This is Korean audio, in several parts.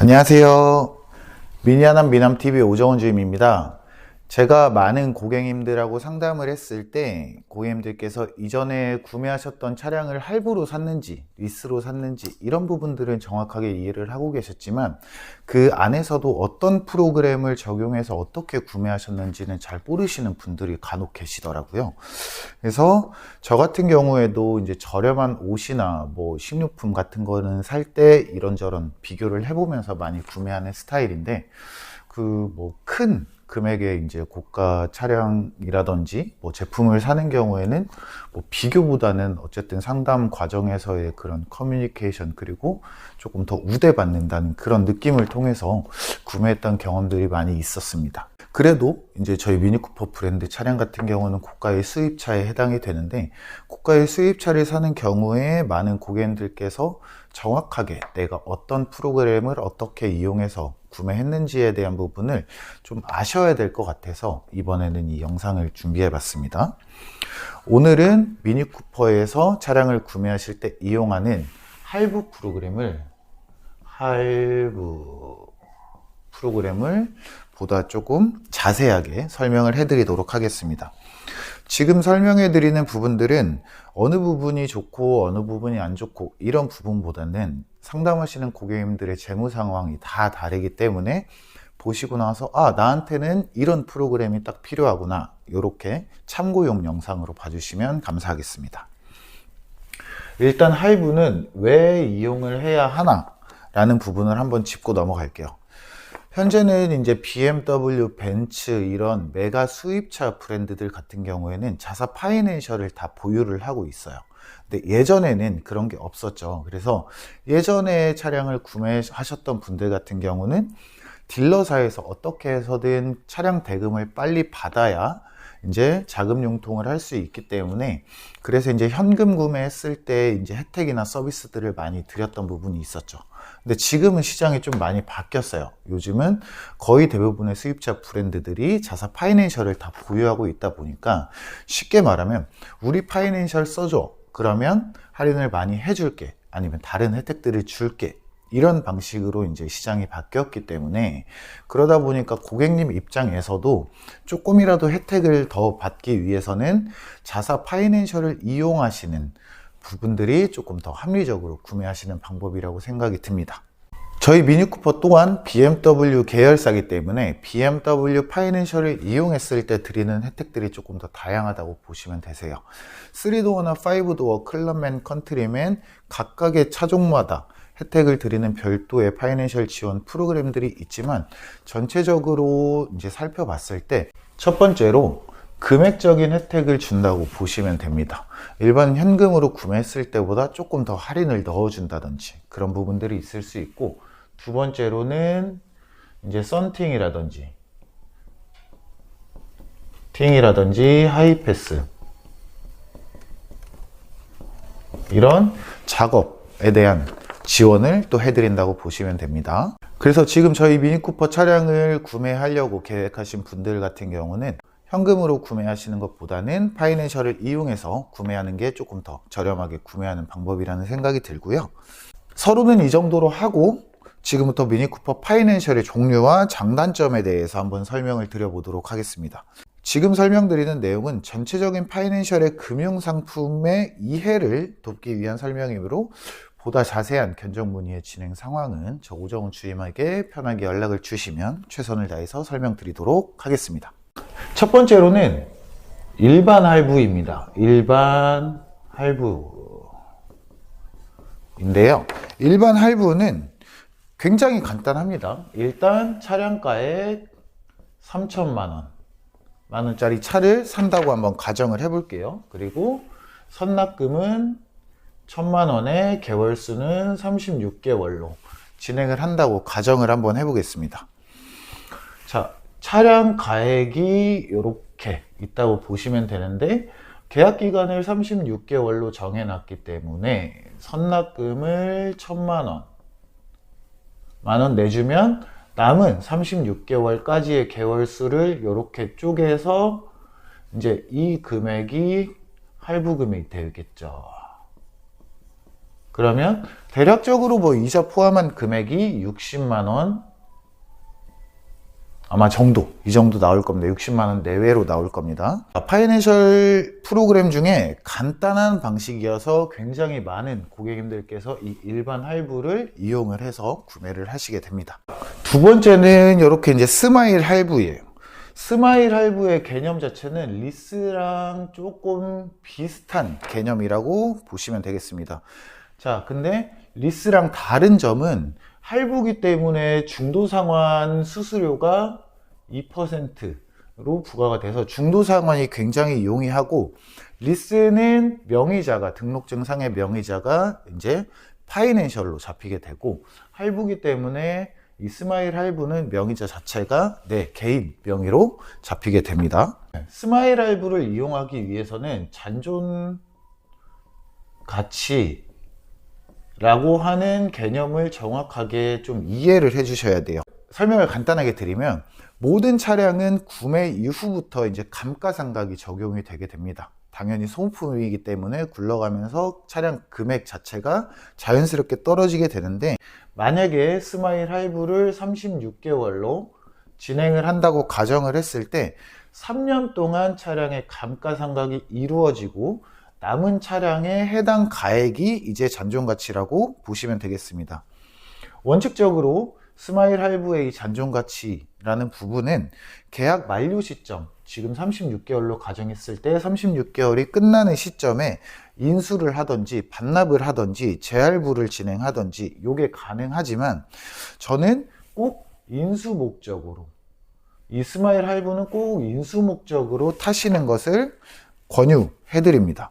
안녕하세요. 미니아남 미남TV 오정원 주임입니다. 제가 많은 고객님들하고 상담을 했을 때 고객님들께서 이전에 구매하셨던 차량을 할부로 샀는지 리스로 샀는지 이런 부분들은 정확하게 이해를 하고 계셨지만 그 안에서도 어떤 프로그램을 적용해서 어떻게 구매하셨는지는 잘 모르시는 분들이 간혹 계시더라고요. 그래서 저 같은 경우에도 이제 저렴한 옷이나 뭐 식료품 같은 거는 살 때 이런저런 비교를 해보면서 많이 구매하는 스타일인데 뭐 큰 금액의 이제 고가 차량이라든지 뭐 제품을 사는 경우에는 뭐 비교보다는 어쨌든 상담 과정에서의 그런 커뮤니케이션 그리고 조금 더 우대받는다는 그런 느낌을 통해서 구매했던 경험들이 많이 있었습니다. 그래도 이제 저희 미니쿠퍼 브랜드 차량 같은 경우는 고가의 수입차에 해당이 되는데 고가의 수입차를 사는 경우에 많은 고객님들께서 정확하게 내가 어떤 프로그램을 어떻게 이용해서 구매했는지에 대한 부분을 좀 아셔야 될 것 같아서 이번에는 이 영상을 준비해 봤습니다. 오늘은 미니쿠퍼에서 차량을 구매하실 때 이용하는 할부 프로그램을 보다 조금 자세하게 설명을 해 드리도록 하겠습니다. 지금 설명해 드리는 부분들은 어느 부분이 좋고 어느 부분이 안 좋고 이런 부분보다는 상담하시는 고객님들의 재무 상황이 다 다르기 때문에 보시고 나서 나한테는 이런 프로그램이 딱 필요하구나, 이렇게 참고용 영상으로 봐주시면 감사하겠습니다. 일단 할부는 왜 이용을 해야 하나 라는 부분을 한번 짚고 넘어갈게요. 현재는 이제 BMW, 벤츠 이런 메가 수입차 브랜드들 같은 경우에는 자사 파이낸셜을 다 보유를 하고 있어요. 근데 예전에는 그런 게 없었죠. 그래서 예전에 차량을 구매하셨던 분들 같은 경우는 딜러사에서 어떻게 해서든 차량 대금을 빨리 받아야 이제 자금 융통을 할 수 있기 때문에 그래서 이제 현금 구매했을 때 이제 혜택이나 서비스들을 많이 드렸던 부분이 있었죠. 근데 지금은 시장이 좀 많이 바뀌었어요. 요즘은 거의 대부분의 수입차 브랜드들이 자사 파이낸셜을 다 보유하고 있다 보니까 쉽게 말하면 우리 파이낸셜 써줘, 그러면 할인을 많이 해줄게, 아니면 다른 혜택들을 줄게, 이런 방식으로 이제 시장이 바뀌었기 때문에 그러다 보니까 고객님 입장에서도 조금이라도 혜택을 더 받기 위해서는 자사 파이낸셜을 이용하시는 부분들이 조금 더 합리적으로 구매하시는 방법이라고 생각이 듭니다. 저희 미니쿠퍼 또한 BMW 계열사이기 때문에 BMW 파이낸셜을 이용했을 때 드리는 혜택들이 조금 더 다양하다고 보시면 되세요. 3도어나 5도어, 클럽맨, 컨트리맨 각각의 차종마다 혜택을 드리는 별도의 파이낸셜 지원 프로그램들이 있지만 전체적으로 이제 살펴봤을 때 첫 번째로 금액적인 혜택을 준다고 보시면 됩니다. 일반 현금으로 구매했을 때보다 조금 더 할인을 넣어준다든지 그런 부분들이 있을 수 있고, 두 번째로는 이제 썬팅이라든지 하이패스 이런 작업에 대한 지원을 또 해드린다고 보시면 됩니다. 그래서 지금 저희 미니쿠퍼 차량을 구매하려고 계획하신 분들 같은 경우는 현금으로 구매하시는 것보다는 파이낸셜을 이용해서 구매하는 게 조금 더 저렴하게 구매하는 방법이라는 생각이 들고요. 서로는 이 정도로 하고 지금부터 미니쿠퍼 파이낸셜의 종류와 장단점에 대해서 한번 설명을 드려보도록 하겠습니다. 지금 설명드리는 내용은 전체적인 파이낸셜의 금융상품의 이해를 돕기 위한 설명이므로 보다 자세한 견적문의의 진행 상황은 저 오정훈 주임에게 편하게 연락을 주시면 최선을 다해서 설명드리도록 하겠습니다. 첫 번째로는 일반 할부입니다. 일반 할부인데요. 일반 할부는 굉장히 간단합니다. 일단 차량가액 3천만 원짜리 차를 산다고 한번 가정을 해볼게요. 그리고 선납금은 1,000만 원에 개월수는 36개월로 진행을 한다고 가정을 한번 해보겠습니다. 자, 차량 가액이 이렇게 있다고 보시면 되는데 계약 기간을 36개월로 정해놨기 때문에 선납금을 1,000만 원 내주면 남은 36개월까지의 개월수를 이렇게 쪼개서 이제 이 금액이 할부금이 되겠죠. 그러면 대략적으로 뭐 이자 포함한 금액이 60만 원 아마 이 정도 나올 겁니다. 60만 원 내외로 나올 겁니다. 파이낸셜 프로그램 중에 간단한 방식이어서 굉장히 많은 고객님들께서 이 일반 할부를 이용을 해서 구매를 하시게 됩니다. 두 번째는 이렇게 이제 스마일 할부예요. 스마일 할부의 개념 자체는 리스랑 조금 비슷한 개념이라고 보시면 되겠습니다. 자, 근데 리스랑 다른 점은 할부기 때문에 중도상환 수수료가 2%로 부과가 돼서 중도상환이 굉장히 용이하고, 리스는 명의자가, 등록증상의 명의자가 이제 파이낸셜로 잡히게 되고, 할부기 때문에 이 스마일 할부는 명의자 자체가 내 개인 명의로 잡히게 됩니다. 스마일 할부를 이용하기 위해서는 잔존 가치 라고 하는 개념을 정확하게 좀 이해를 해 주셔야 돼요. 설명을 간단하게 드리면, 모든 차량은 구매 이후부터 이제 감가상각이 적용이 되게 됩니다. 당연히 소모품이기 때문에 굴러가면서 차량 금액 자체가 자연스럽게 떨어지게 되는데, 만약에 스마일 할부를 36개월로 진행을 한다고 가정을 했을 때 3년 동안 차량의 감가상각이 이루어지고 남은 차량의 해당 가액이 이제 잔존가치라고 보시면 되겠습니다. 원칙적으로 스마일 할부의 이 잔존가치라는 부분은 계약 만료 시점, 지금 36개월로 가정했을 때 36개월이 끝나는 시점에 인수를 하든지 반납을 하든지 재할부를 진행하든지 이게 가능하지만, 저는 꼭 인수 목적으로, 이 스마일 할부는 꼭 인수 목적으로 타시는 것을 권유해 드립니다.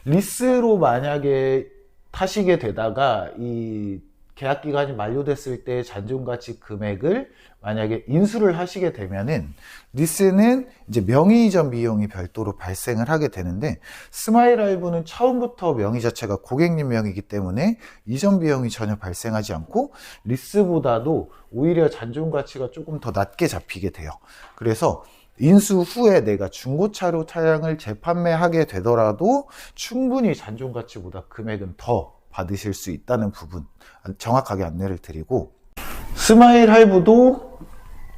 리스로 만약에 타시게 되다가 이 계약 기간이 만료됐을 때 잔존가치 금액을 만약에 인수를 하시게 되면은, 리스는 이제 명의 이전 비용이 별도로 발생을 하게 되는데, 스마일 할부는 처음부터 명의 자체가 고객님 명의이기 때문에 이전 비용이 전혀 발생하지 않고 리스보다도 오히려 잔존가치가 조금 더 낮게 잡히게 돼요. 그래서 인수 후에 내가 중고차로 차량을 재판매하게 되더라도 충분히 잔존가치보다 금액은 더 받으실 수 있다는 부분 정확하게 안내를 드리고, 스마일 할부도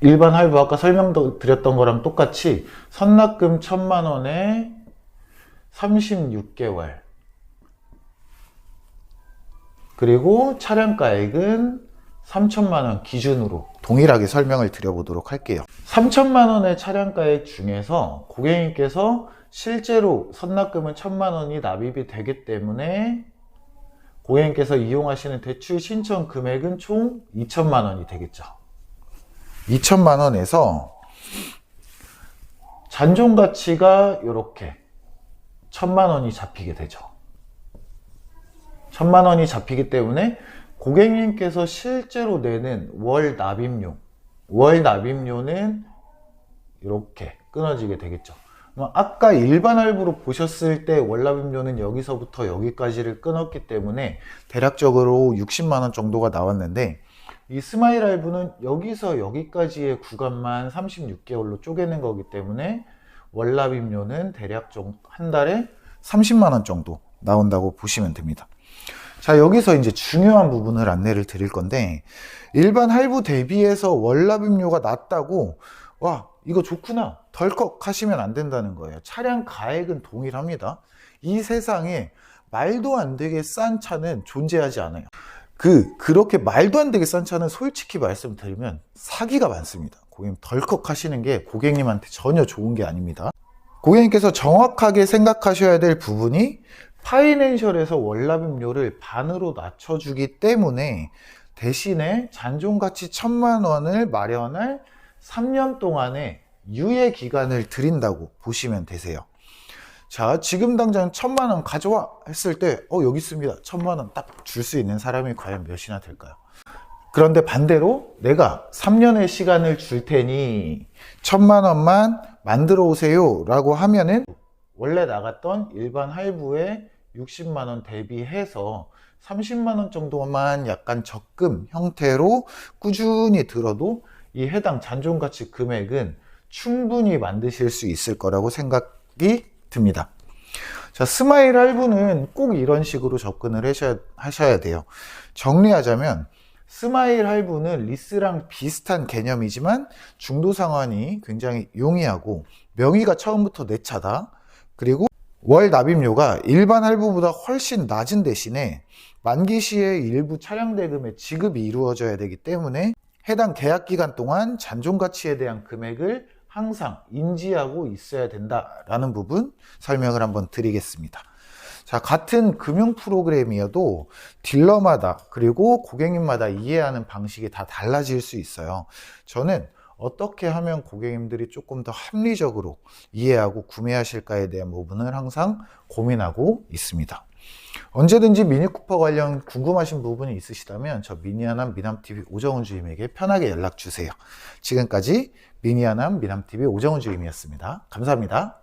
일반 할부 아까 설명드렸던 거랑 똑같이 선납금 1,000만 원에 36개월, 그리고 차량가액은 3,000만 원 기준으로 동일하게 설명을 드려보도록 할게요. 3,000만 원의 차량가액 중에서 고객님께서 실제로 선납금은 1,000만 원이 납입이 되기 때문에 고객님께서 이용하시는 대출 신청 금액은 총 2,000만 원이 되겠죠. 2,000만 원에서 잔존가치가 이렇게 1,000만 원이 잡히게 되죠. 1,000만 원이 잡히기 때문에 고객님께서 실제로 내는 월 납입료는 이렇게 끊어지게 되겠죠. 아까 일반 할부로 보셨을 때 월 납입료는 여기서부터 여기까지를 끊었기 때문에 대략적으로 60만 원 정도가 나왔는데, 이 스마일 할부는 여기서 여기까지의 구간만 36개월로 쪼개는 거기 때문에 월 납입료는 대략 한 달에 30만 원 정도 나온다고 보시면 됩니다. 자, 여기서 이제 중요한 부분을 안내를 드릴 건데, 일반 할부 대비해서 월 납입료가 낮다고 와 이거 좋구나 덜컥 하시면 안 된다는 거예요. 차량 가액은 동일합니다. 이 세상에 말도 안 되게 싼 차는 존재하지 않아요. 그렇게 말도 안 되게 싼 차는 솔직히 말씀드리면 사기가 많습니다. 고객님 덜컥 하시는 게 고객님한테 전혀 좋은 게 아닙니다. 고객님께서 정확하게 생각하셔야 될 부분이, 파이낸셜에서 월 납입료를 반으로 낮춰주기 때문에 대신에 잔존가치 1,000만 원을 마련할 3년 동안의 유예 기간을 드린다고 보시면 되세요. 자, 지금 당장 1,000만 원 가져와 했을 때 여기 있습니다. 1,000만 원 딱 줄 수 있는 사람이 과연 몇이나 될까요? 그런데 반대로 내가 3년의 시간을 줄 테니 1,000만 원만 만들어 오세요 라고 하면은 원래 나갔던 일반 할부에 60만 원 대비해서 30만 원 정도만 약간 적금 형태로 꾸준히 들어도 이 해당 잔존가치 금액은 충분히 만드실 수 있을 거라고 생각이 듭니다. 자, 스마일 할부는 꼭 이런 식으로 접근을 하셔야 돼요. 정리하자면 스마일 할부는 리스랑 비슷한 개념이지만 중도 상환이 굉장히 용이하고 명의가 처음부터 내 차다. 그리고 월 납입료가 일반 할부보다 훨씬 낮은 대신에 만기 시에 일부 차량 대금의 지급이 이루어져야 되기 때문에 해당 계약 기간 동안 잔존 가치에 대한 금액을 항상 인지하고 있어야 된다라는 부분 설명을 한번 드리겠습니다. 자, 같은 금융 프로그램이어도 딜러마다 그리고 고객님마다 이해하는 방식이 다 달라질 수 있어요. 저는 어떻게 하면 고객님들이 조금 더 합리적으로 이해하고 구매하실까에 대한 부분을 항상 고민하고 있습니다. 언제든지 미니쿠퍼 관련 궁금하신 부분이 있으시다면 저 미니하남 미남TV 오정훈 주임에게 편하게 연락 주세요. 지금까지 미니하남 미남TV 오정훈 주임이었습니다. 감사합니다.